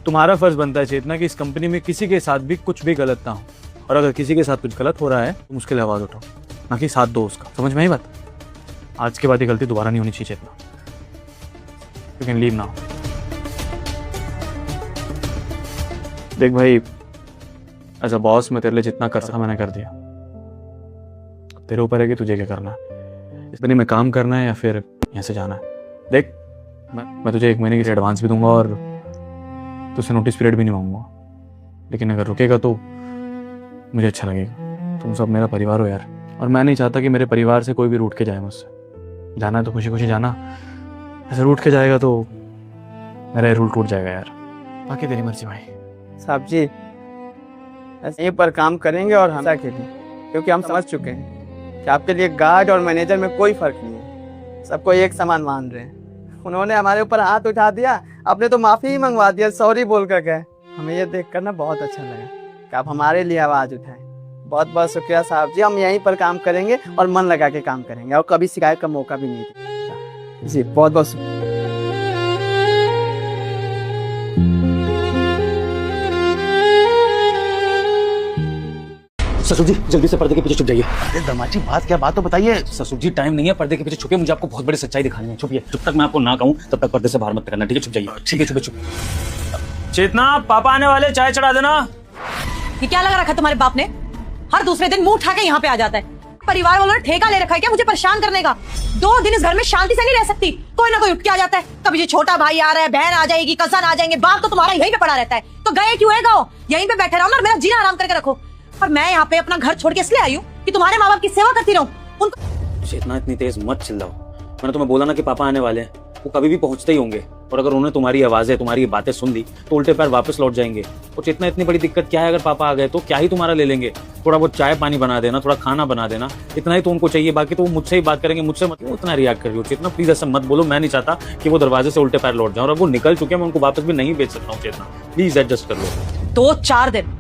तुम्हारा फर्ज बनता है चेतना कि इस कंपनी में किसी के साथ भी कुछ भी गलत ना हो, और अगर किसी के साथ कुछ गलत हो रहा है तो मुश्किल आवाज उठाओ, ना कि साथ दो उसका। समझ में आई बात? आज के बाद ये गलती दोबारा नहीं होनी चाहिए Chetna. You can leave now. देख भाई, एज अ बॉस मैं तेरे लिए जितना कर सका मैंने कर दिया। तेरे ऊपर है कि तुझे क्या करना है, इस बनी में काम करना है या फिर यहाँ से जाना है। देख, मैं तुझे 1 महीने की एडवांस भी दूंगा और तुझसे नोटिस पीरियड भी नहीं मांगूंगा, लेकिन अगर रुकेगा तो मुझे अच्छा लगेगा। तुम सब मेरा परिवार हो यार, और मैं नहीं चाहता कि मेरे परिवार से कोई भी रूठ के जाए मुझसे। जाना है तो खुशी खुशी जाना, ऐसे रूठ के जाएगा तो मेरा रूल टूट जाएगा यार। बाकी तेरी मर्जी भाई। साहब जी, ऐसे यहीं पर काम करेंगे और हमेशा के लिए, क्योंकि हम समझ चुके हैं कि आपके लिए गार्ड और मैनेजर में कोई फर्क नहीं है, सबको एक समान मान रहे हैं। उन्होंने हमारे ऊपर हाथ उठा दिया, आपने तो माफ़ी ही मंगवा दिया, सॉरी बोल कर गए। हमें ये देख कर ना बहुत अच्छा लगा कि आप हमारे लिए आवाज़ उठाएं। बहुत बहुत शुक्रिया साहब जी, हम यहीं पर काम करेंगे और मन लगा के काम करेंगे और कभी शिकायत का मौका भी नहीं देंगे। जी बहुत बहुत शुक्रिया। ससुर जी जल्दी से पर्दे के पीछे छुप जाइए। अरे दमाची, बात क्या, बात तो बताइए। ससुर जी टाइम नहीं है, पर्दे के पीछे छुपिए, मुझे आपको बहुत बड़ी सच्चाई दिखानी है। छुपिए, जब तक मैं आपको ना कहूं तब तक पर्दे से बाहर मत करना, ठीक है? छुप जाइए। ठीक है, छुपिए। चेतना, पापा आने वाले, चाय चढ़ा देना। ये क्या लगा रखा है तुम्हारे बाप ने? हर दूसरे दिन मुंह उठा के यहाँ पे आ जाता है। परिवार वालों ने ठेका ले रखा है क्या मुझे परेशान करने का? 2 दिन इस घर में शांति से नहीं रह सकती। कोई ना कोई उठ के आ जाता है, कभी ये छोटा भाई आ रहा है, बहन आ जाएगी, कजन आ जाएंगे। बाप तो तुम्हारा यहीं पे पड़ा रहता है, तो गए क्यों है गाँव? यहीं पे बैठे रहो ना और मेरा जीना आराम करके रखो। और मैं यहाँ पे अपना घर छोड़ के इसलिए आई हूँ कि तुम्हारे माँ बाप की सेवा करती रहूं। उनको चेतना, इतनी तेज मत चिल्लाओ। मैंने तुम्हें बोला ना कि पापा आने वाले हैं, वो कभी भी पहुंचते ही होंगे, और अगर उन्होंने तुम्हारी आवाजें, तुम्हारी बातें सुन ली तो उल्टे पैर वापस लौट जाएंगे। और चेतना, इतनी बड़ी दिक्कत क्या है? अगर पापा आ गए तो क्या ही तुम्हारा ले लेंगे? थोड़ा बहुत चाय पानी बना देना, थोड़ा खाना बना देना, इतना ही तो उनको चाहिए। बाकी तो वो मुझसे ही बात करेंगे, मुझसे मत। इतना रिएक्ट कर रही हो चेतना, प्लीज ऐसा मत बोलो। मैं नहीं चाहता कि वो दरवाजे से उल्टे पैर लौट जाए, और अब वो निकल चुके हैं, मैं उनको वापस भी नहीं भेज सकता हूँ। चेतना प्लीज एडजस्ट कर लो। 2-4 दिन,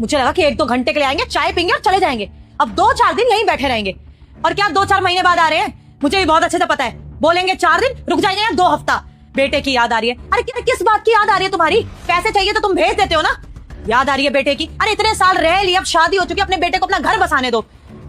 मुझे लगा कि 1-2 घंटे के लिए आएंगे, चाय पीएंगे और चले जाएंगे। अब 2-4 दिन यहीं बैठे रहेंगे। और क्या 2-4 महीने बाद आ रहे हैं? मुझे भी बहुत अच्छे से पता है। बोलेंगे 4 दिन, रुक जाएंगे या 2 हफ्ता। बेटे की याद आ रही है। अरे किस बात की याद आ रही है तुम्हारी? पैसे चाहिए तो तुम भेज देते हो ना। याद आ रही है बेटे की? अरे इतने साल रह लिए, अब शादी हो चुकी है, अपने बेटे को अपना घर बसाने दो।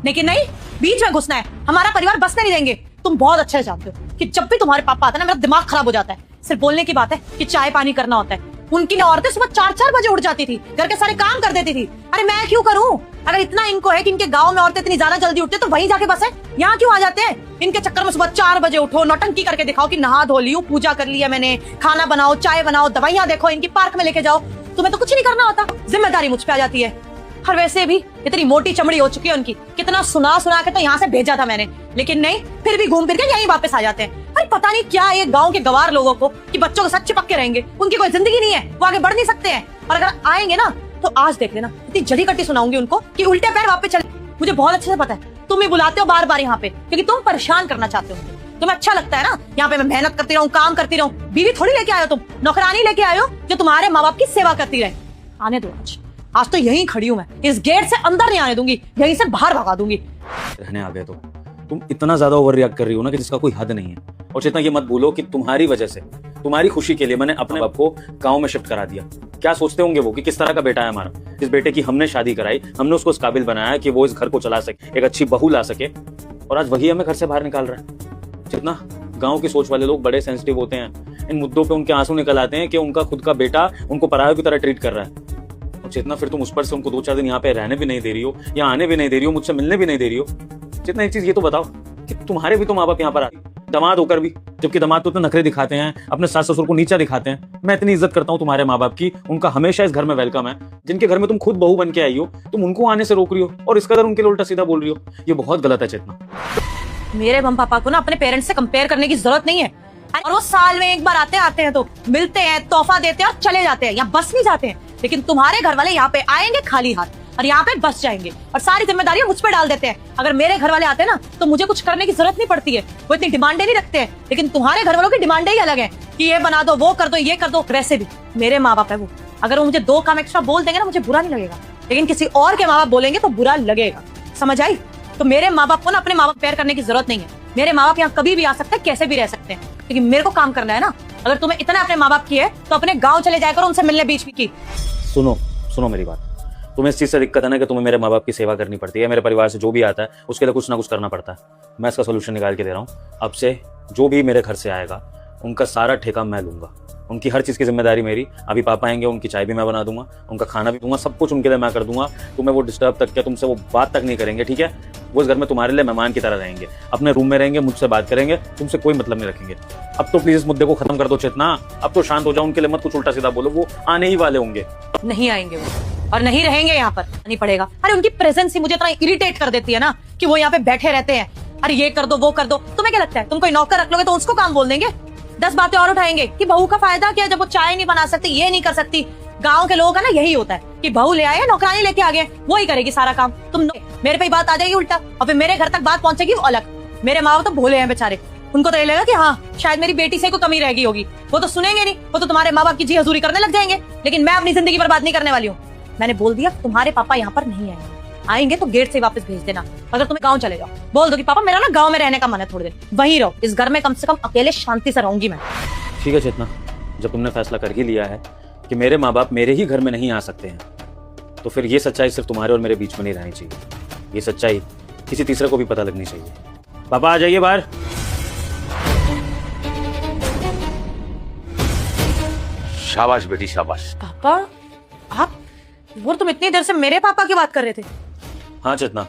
लेकिन नहीं, बीच में घुसना है। हमारा परिवार बसने नहीं देंगे। तुम बहुत अच्छे से जानते हो कि जब भी तुम्हारे पापा आते हैं ना, मेरा दिमाग खराब हो जाता है। सिर्फ बोलने की बात है कि चाय पानी करना होता है। उनकी औरतें सुबह 4-4 बजे उठ जाती थी, घर के सारे काम कर देती थी। अरे मैं क्यों करूं? अगर इतना इनको है कि इनके गांव में औरतें इतनी ज्यादा जल्दी उठते तो वहीं जाके बसे। यहाँ क्यों आ जाते हैं? इनके चक्कर में सुबह 4 बजे उठो, नौटंकी करके दिखाओ कि नहा धो ली हूं, पूजा कर लिया मैंने, खाना बनाओ, चाय बनाओ, दवाइयां देखो, इनकी पार्क में लेके जाओ। तुम्हें तो कुछ नहीं करना होता, जिम्मेदारी मुझ पे आ जाती है। और वैसे भी इतनी मोटी चमड़ी हो चुकी है उनकी, कितना सुना सुना के तो यहाँ से भेजा था मैंने, लेकिन नहीं, फिर भी घूम फिर के यहीं वापस आ जाते हैं। अरे पता नहीं क्या ये गांव के गवार लोगों को कि बच्चों के साथ चिपक के रहेंगे, उनकी कोई जिंदगी नहीं है, वो आगे बढ़ नहीं सकते हैं। और अगर आएंगे ना तो आज देख लेना, इतनी जड़ी कट्टी सुनाऊंगी उनको कि उल्टे पैर वापस चले। मुझे बहुत अच्छे से पता है, तुम ही बुलाते हो बार बार यहाँ पे क्योंकि तुम परेशान करना चाहते हो। तुम्हें अच्छा लगता है ना यहाँ पे मैं मेहनत करती रहूं, काम करती रहूं। बीवी थोड़ी लेके आयो तुम, नौकरानी लेके आयो जो तुम्हारे माँ बाप की सेवा करती रहे। आने दो आज तो यहीं खड़ी हूं मैं, इस गेट से अंदर नहीं आने दूंगी, यहीं से बाहर भगा दूंगी। रहने आ गए तो तुम इतना ज्यादा ओवर रिएक्ट कर रही हो ना कि जिसका कोई हद नहीं है। और चेतना, ये मत बोलो कि तुम्हारी वजह से, तुम्हारी खुशी के लिए मैंने अपने बाप को गांव में शिफ्ट करा दिया। क्या सोचते होंगे वो कि किस तरह का बेटा है हमारा? इस बेटे की हमने शादी कराई, हमने उसको इस काबिल बनाया कि वो इस घर को चला सके, एक अच्छी बहू ला सके, और आज वही हमें घर से बाहर निकाल रहा है। चेतना, गांव की सोच वाले लोग बड़े सेंसिटिव होते हैं। इन मुद्दों पे उनके आंसू निकल आते हैं कि उनका खुद का बेटा उनको परायों की तरह ट्रीट कर रहा है। और चेतना, फिर तुम उस पर से उनको 2-4 दिन यहाँ पे रहने भी नहीं दे रही हो, या आने भी नहीं दे रही हो, मुझसे मिलने भी नहीं दे रही हो। चेतना, एक चीज ये तो बताओ कि तुम्हारे भी तो माँ बाप यहाँ पर आते, दामाद होकर भी, जबकि दामाद तो इतने नखरे दिखाते हैं, अपने सास ससुर को नीचा दिखाते हैं। मैं इतनी इज्जत करता हूँ तुम्हारे माँ बाप की, उनका हमेशा इस घर में वेलकम है। जिनके घर में तुम खुद बहू बन के आई हो, तुम उनको आने से रोक रही हो और इस कदर उनके लिए उल्टा सीधा बोल रही हो। ये बहुत गलत है चेतना। मेरे मम्मी पापा को ना अपने पेरेंट्स से कंपेयर करने की जरूरत नहीं है। और वो साल में एक बार आते हैं तो मिलते हैं, तोहफा देते हैं और चले जाते हैं, या बस नहीं जाते हैं। लेकिन तुम्हारे घर वाले यहाँ पे आएंगे खाली हाथ और यहाँ पे बस जाएंगे और सारी जिम्मेदारियां मुझ पे डाल देते हैं। अगर मेरे घर वाले आते हैं ना तो मुझे कुछ करने की जरूरत नहीं पड़ती है, वो इतनी डिमांडें नहीं रखते हैं। लेकिन तुम्हारे घर वालों की डिमांडें ही अलग है कि ये बना दो, वो कर दो, ये कर दो। वैसे भी मेरे माँ बाप है वो अगर वो मुझे 2 काम एक्स्ट्रा बोल देंगे ना मुझे बुरा नहीं लगेगा, लेकिन किसी और के माँ बाप बोलेंगे तो बुरा लगेगा, समझ आई? तो मेरे माँ बाप को ना अपने माँ बाप पैर करने की जरूरत नहीं है। मेरे माँ बाप यहाँ कभी भी आ सकते हैं, कैसे भी रह सकते हैं, लेकिन मेरे को काम करना है ना। अगर तुम्हें इतना अपने माँ बाप की है तो अपने गाँव चले जाया करो, उनसे मिलने बीच की। सुनो सुनो मेरी बात, तुम्हें इस चीज़ से दिक्कत है ना कि तुम्हें मेरे माँ बाप की सेवा करनी पड़ती है, मेरे परिवार से जो भी आता है उसके लिए कुछ ना कुछ करना पड़ता है। मैं इसका सोल्यूशन निकाल के दे रहा हूँ। अब से जो भी मेरे घर से आएगा उनका सारा ठेका मैं लूंगा, उनकी हर चीज़ की जिम्मेदारी मेरी। अभी पापा आएंगे, उनकी चाय भी मैं बना दूंगा, उनका खाना भी दूंगा, सब कुछ उनके लिए मैं कर दूंगा। तुम्हें वो डिस्टर्ब तक क्या, तुमसे वो बात तक नहीं करेंगे, ठीक है? वो इस घर में तुम्हारे लिए मेहमान की तरह रहेंगे, अपने रूम में रहेंगे, मुझसे बात करेंगे, तुमसे कोई मतलब नहीं रखेंगे। अब तो प्लीज इस मुद्दे को खत्म कर दो चेतना, अब तो शांत हो जाओ, उनके लिए मत कुछ उल्टा सीधा बोलो, वो आने ही वाले होंगे। नहीं आएंगे वो, और नहीं रहेंगे यहाँ पर, नहीं पड़ेगा। अरे उनकी प्रेजेंस ही मुझे इतना इरिटेट कर देती है ना कि वो यहाँ पे बैठे रहते हैं। अरे ये कर दो, वो कर दो। तुम्हें क्या लगता है तुम कोई नौकर रख लोगे तो उसको काम बोल देंगे? 10 बातें और उठाएंगे कि बहू का फायदा क्या जब वो चाय नहीं बना सकती, ये नहीं कर सकती। गांव के लोगों का ना यही होता है कि बहू ले आए, नौकरानी लेके आ गए, वो ही करेगी सारा काम। मेरे पे ही बात आ जाएगी उल्टा, और फिर मेरे घर तक बात पहुंचेगी वो अलग। मेरे माँ बाप तो भोले हैं बेचारे, उनको तो ये लगेगा कि हाँ शायद मेरी बेटी से कोई कमी रह गई होगी। वो तो सुनेंगे नहीं, वो तो तुम्हारे माँ बाप की जी हजूरी करने लग जाएंगे। लेकिन मैं अपनी जिंदगी बर्बाद नहीं करने वाली हूँ। मैंने बोल दिया तुम्हारे पापा यहाँ पर नहीं आएंगे, आएंगे तो गेट से वापस भेज देना। अगर तुम्हें गाँव चले जाओ, बोल दो कि पापा मेरा ना गाँव में रहने का मन है, थोड़ी देर वहीं रहो, इस घर में कम से कम अकेले शांति से रहूंगी मैं। ठीक है चेतना, जब तुमने फैसला कर ही लिया है कि मेरे माँ बाप मेरे ही घर में नहीं आ सकते हैं, तो फिर ये सच्चाई सिर्फ तुम्हारे और मेरे बीच में नहीं रहनी चाहिए। ये सच्चाई किसी तीसरे को भी पता लगनी चाहिए। पापा आ जाइए बाहर। शाबाश बेटी शाबाश। पापा आप, वो तुम इतनी देर से मेरे पापा की बात कर रहे थे? हाँ चेतना,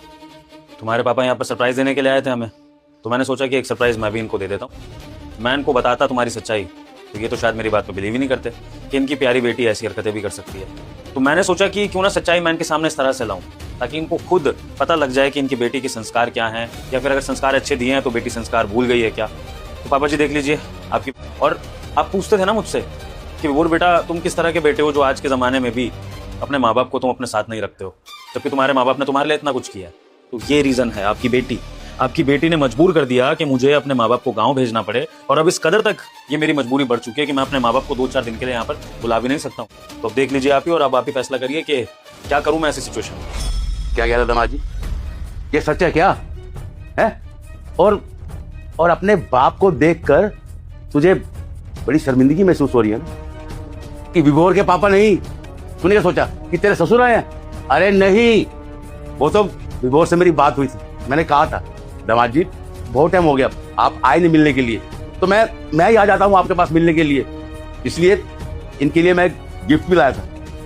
तुम्हारे पापा यहाँ पर सरप्राइज देने के लिए आए थे हमें, तो मैंने सोचा कि एक सरप्राइज मैं भी इनको दे देता हूँ। मैं इनको बताता तुम्हारी सच्चाई, तो ये तो शायद मेरी बात पे बिलीव ही नहीं करते कि इनकी प्यारी बेटी ऐसी हरकतें भी कर सकती है। तो मैंने सोचा कि क्यों ना सच्चाई मैं इनके सामने इस तरह से लाऊं, ताकि इनको खुद पता लग जाए कि इनकी बेटी के संस्कार क्या हैं, या फिर अगर संस्कार अच्छे दिए हैं तो बेटी संस्कार भूल गई है क्या। तो पापा जी देख लीजिए आपकी, और आप पूछते थे ना मुझसे कि वो बेटा तुम किस तरह के बेटे हो जो आज के ज़माने में भी अपने माँ बाप को तुम अपने साथ नहीं रखते हो, जबकि तुम्हारे माँ बाप ने तुम्हारे लिए इतना कुछ किया है। तो ये रीज़न है, आपकी बेटी ने मजबूर कर दिया कि मुझे अपने माँ बाप को गांव भेजना पड़े, और अब इस कदर तक ये मेरी मजबूरी बढ़ चुकी है कि मैं अपने माँ बाप को 2-4 दिन के लिए यहाँ पर बुला भी नहीं सकता हूँ। तो अब देख लीजिए आप ही, और अब आप ही फैसला करिए कि क्या करूँ मैं ऐसी सिचुएशन में। क्या कह रहे दामाद जी, ये सच है क्या है? और अपने बाप को देखकर तुझे बड़ी शर्मिंदगी महसूस हो रही है ना कि विभोर के पापा नहीं? तूने क्या सोचा कि तेरे ससुर आए हैं? अरे नहीं, वो तो विभोर से मेरी बात हुई थी, मैंने कहा था दामाद जी बहुत टाइम हो गया आप आए नहीं मिलने के लिए, तो मैं ही आ जाता हूँ आपके पास मिलने के लिए, इसलिए इनके लिए मैं गिफ्ट भी लाया था।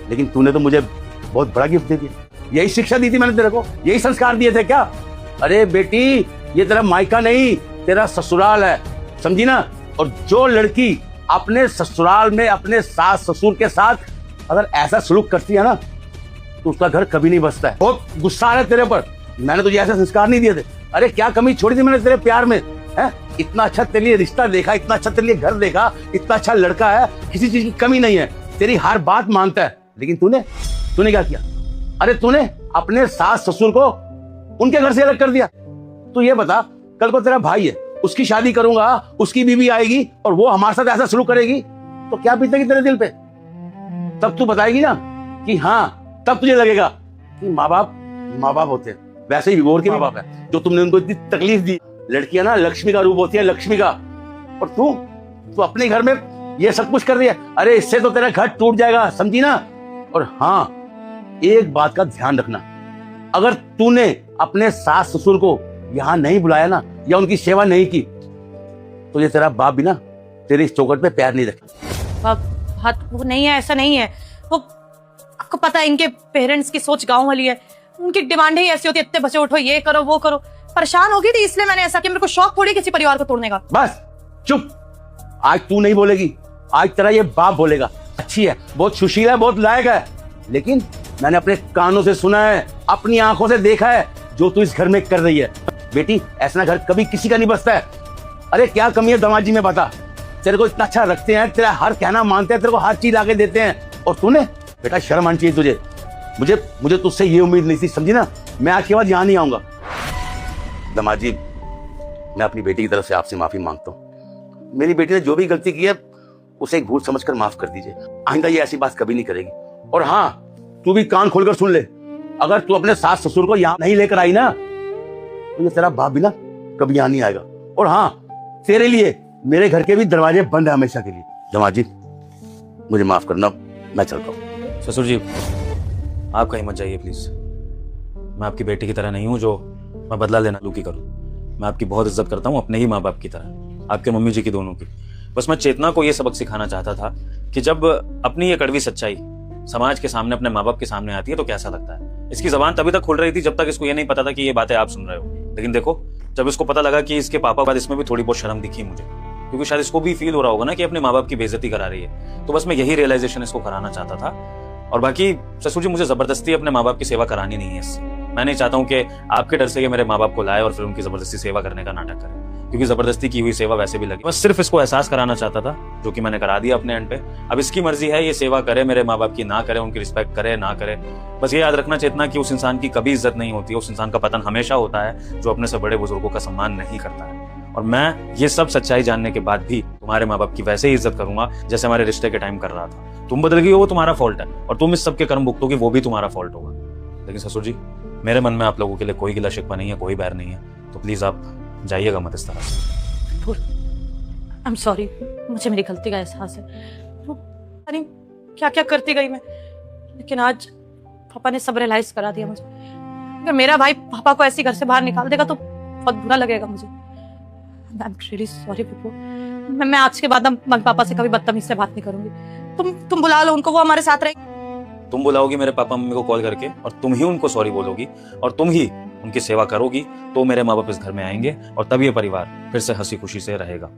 लेकिन तूने तो मुझे बहुत बड़ा गिफ्ट दे दिया। यही शिक्षा दी थी मैंने तेरे को, यही संस्कार दिए थे क्या? अरे बेटी ये तेरा मायका नहीं, तेरा ससुराल है, समझी ना? और जो लड़की अपने ससुराल में अपने सास ससुर के साथ अगर ऐसा सलूक करती है ना तो उसका घर कभी नहीं बसता है। बहुत गुस्सा आ रहा है तेरे पर, मैंने तुझे ऐसे संस्कार नहीं दिए थे। अरे क्या कमी छोड़ी थी मैंने तेरे प्यार में, है? इतना अच्छा तेरे लिए रिश्ता देखा, इतना अच्छा तेरे लिए घर देखा, इतना अच्छा लड़का है, किसी चीज की कमी नहीं है, तेरी हर बात मानता है। लेकिन तूने क्या किया? अरे तूने अपने सास ससुर को उनके घर से अलग कर दिया। तू ये बता, कल को तेरा भाई है, उसकी शादी करूंगा, उसकी बीवी आएगी और वो हमारे साथ ऐसा शुरू करेगी तो क्या बीतेगी तेरे दिल पे? तब तू बताएगी ना कि हाँ, तब तुझे लगेगा कि माँ बाप होते हैं। वैसे ही विभोर के माँ बाप है, जो तुमने उनको इतनी तकलीफ दी। लड़कियां ना लक्ष्मी का रूप होती है, लक्ष्मी का, और तू अपने घर में ये सब कुछ कर रही है। अरे इससे तो तेरा घर टूट जाएगा, समझी ना? और हाँ, एक बात का ध्यान रखना, अगर तूने अपने सास ससुर को यहाँ नहीं बुलाया ना या उनकी सेवा नहीं की तो ये तेरा बाप भी ना तेरे इस चौखट पे पैर नहीं रखेगा। वो नहीं है, ऐसा नहीं है। वो आपको पता है इनके पेरेंट्स की सोच गांव वाली है, उनकी डिमांड ही ऐसी होती है, इतने बच्चे उठो, ये करो वो करो। परेशान हो गई थी इसलिए मैंने ऐसा किया, मेरे को शौक थोड़ी किसी परिवार को तोड़ने का। बस चुप, आज तू नहीं बोलेगी, आज तेरा ये बाप बोलेगा। अच्छी है, बहुत सुशील है, बहुत लायक है, लेकिन मैंने अपने कानों से सुना है, अपनी आंखों से देखा है जो तू इस घर में कर रही है। बेटी ऐसा घर कभी किसी का नहीं बसता है। अरे क्या कमी है दामाद जी में बता? तेरे को इतना अच्छा रखते हैं, तेरा हर कहना मानते हैं, तेरे को हर चीज आके देते हैं, और तूने बेटा शर्म आनी चाहिए तुझे। मुझे तुझसे ये उम्मीद नहीं थी, समझी ना? मैं आज के बाद यहाँ नहीं आऊंगा। दामाद जी मैं अपनी बेटी की तरफ से आपसे माफी मांगता हूँ। मेरी बेटी ने जो भी गलती की है उसे एक भूल समझकर माफ कर दीजिए। आइंदा ये ऐसी बात कभी नहीं करेगी। और हाँ, तू भी कान खोलकर सुन ले, अगर तू अपने सास ससुर को यहाँ नहीं लेकर आई ना, तो ये तेरा बाप भी ना कभी यहाँ नहीं आएगा। और हाँ, तेरे लिए मेरे घर के भी दरवाजे बंद है हमेशा के लिए। दामाद जी, मुझे माफ करना, मैं चलता हूँ। ससुर जी, आप कहीं मत जाइए प्लीज। मैं आपकी बेटी की तरह नहीं हूँ जो मैं बदला लेना लूकी करूँ। मैं आपकी बहुत इज्जत करता हूँ, अपने ही माँ बाप की तरह, आपके मम्मी जी की, दोनों की। बस मैं चेतना को ये सबक सिखाना चाहता था कि जब अपनी ये कड़वी सच्चाई समाज के सामने, अपने माँ बाप के सामने आती है तो कैसा लगता है। इसकी जबान तभी तक खुल रही थी जब तक इसको ये नहीं पता था कि ये बातें आप सुन रहे हो। लेकिन देखो, जब इसको पता लगा कि इसके पापा बाद इसमें भी थोड़ी बहुत शर्म दिखी मुझे, क्योंकि शायद इसको भी फील हो रहा होगा ना कि अपने माँ बाप की बेइज्जती करा रही है। तो बस मैं यही रियलाइजेशन इसको कराना चाहता था। और बाकी ससुर जी, मुझे जबरदस्ती अपने माँ बाप की सेवा करानी नहीं है इससे। मैं नहीं चाहता हूँ कि आपके डर से ये मेरे माँ बाप को लाए और फिर उनकी जबरदस्ती सेवा करने का नाटक करे, क्योंकि जबरदस्ती की हुई सेवा वैसे भी लगी। बस सिर्फ इसको एहसास कराना चाहता था, जो कि मैंने करा दिया अपने एंड पे। अब इसकी मर्जी है, ये सेवा करे मेरे माँ बाप की, ना करे, उनकी रिस्पेक्ट करे ना करे। बस ये याद रखना चेतना कि उस इंसान की कभी इज्जत नहीं होती, उस इंसान का पतन हमेशा होता है जो अपने से बड़े बुजुर्गों का सम्मान नहीं करता है। और मैं ये सब सच्चाई जानने के बाद भी तुम्हारे माँ बाप की वैसे ही इज्जत करूंगा जैसे हमारे रिश्ते के टाइम कर रहा था। तुम बदल गई हो वो तुम्हारा फॉल्ट है, और तुम इस सब के कर्म भुगतोगे वो भी तुम्हारा फॉल्ट होगा। लेकिन ससुर जी, मेरे मन में आप लोगों के लिए कोई गिला शिकवा नहीं है, कोई बैर नहीं है। तो प्लीज आप जाइएगा मत इस तरह से। आई एम सॉरी, मुझे मेरी गलती का एहसास है। तो अरे क्या क्या करती गई मैं, लेकिन आज पापा ने सब रियलाइज करा दिया मुझे। अगर मेरा भाई पापा को ऐसे घर से बाहर निकाल देगा तो बहुत बुरा लगेगा मुझे। I am really sorry Pappu. मैं आज के बाद मम्मी पापा से कभी बदतमीज से बात नहीं करूंगी। तुम बुला लो उनको, वो हमारे साथ रहेंगे। तुम बुलाओगी मेरे पापा मम्मी को कॉल करके, और तुम ही उनको सॉरी बोलोगी, और तुम ही उनकी सेवा करोगी, तो मेरे माँ बाप इस घर में आएंगे और तब ये परिवार फिर से हंसी खुशी से रहेगा।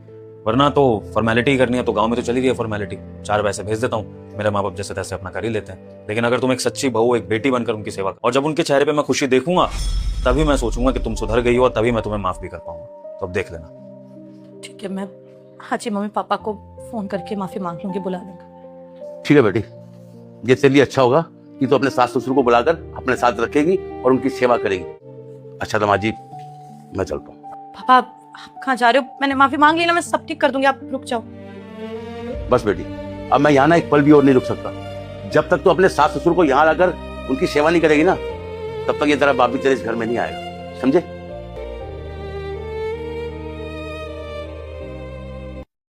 वरना तो फॉर्मेलिटी करनी है तो गांव में तो चली रही है फॉर्मेलिटी, 4 पैसे भेज देता हूँ, मेरे माँ बाप जैसे तैसे अपना कर ही लेते हैं। लेकिन अगर तुम एक सच्ची बहू, एक बेटी बनकर उनकी सेवा, और जब उनके चेहरे पे मैं खुशी देखूंगा तभी मैं सोचूंगा कि तुम सुधर गई हो, और तभी मैं तुम्हें माफ भी कर पाऊंगा। तो अब देख लेना। ठीक है, मैं आज ही मम्मी पापा को फोन करके माफी मांग लूंगी, बुला लूंगा। ठीक है बेटी, ये तेरे लिए अच्छा होगा कि तू अपने सास ससुर को बुलाकर अपने साथ रखेगी और उनकी सेवा करेगी। अच्छा दामाद जी, मैं चलता हूँ। पापा आप कहाँ जा रहे हो? मैंने माफी मांग ली ना, मैं सब ठीक कर दूंगी, आप रुक जाओ। बस बेटी, अब मैं यहाँ ना एक पल भी और नहीं रुक सकता। जब तक तू अपने सास ससुर को यहाँ लाकर उनकी सेवा नहीं करेगी ना, तब तक ये तेरा बाप भी तेरे इस घर में नहीं आएगा, समझे?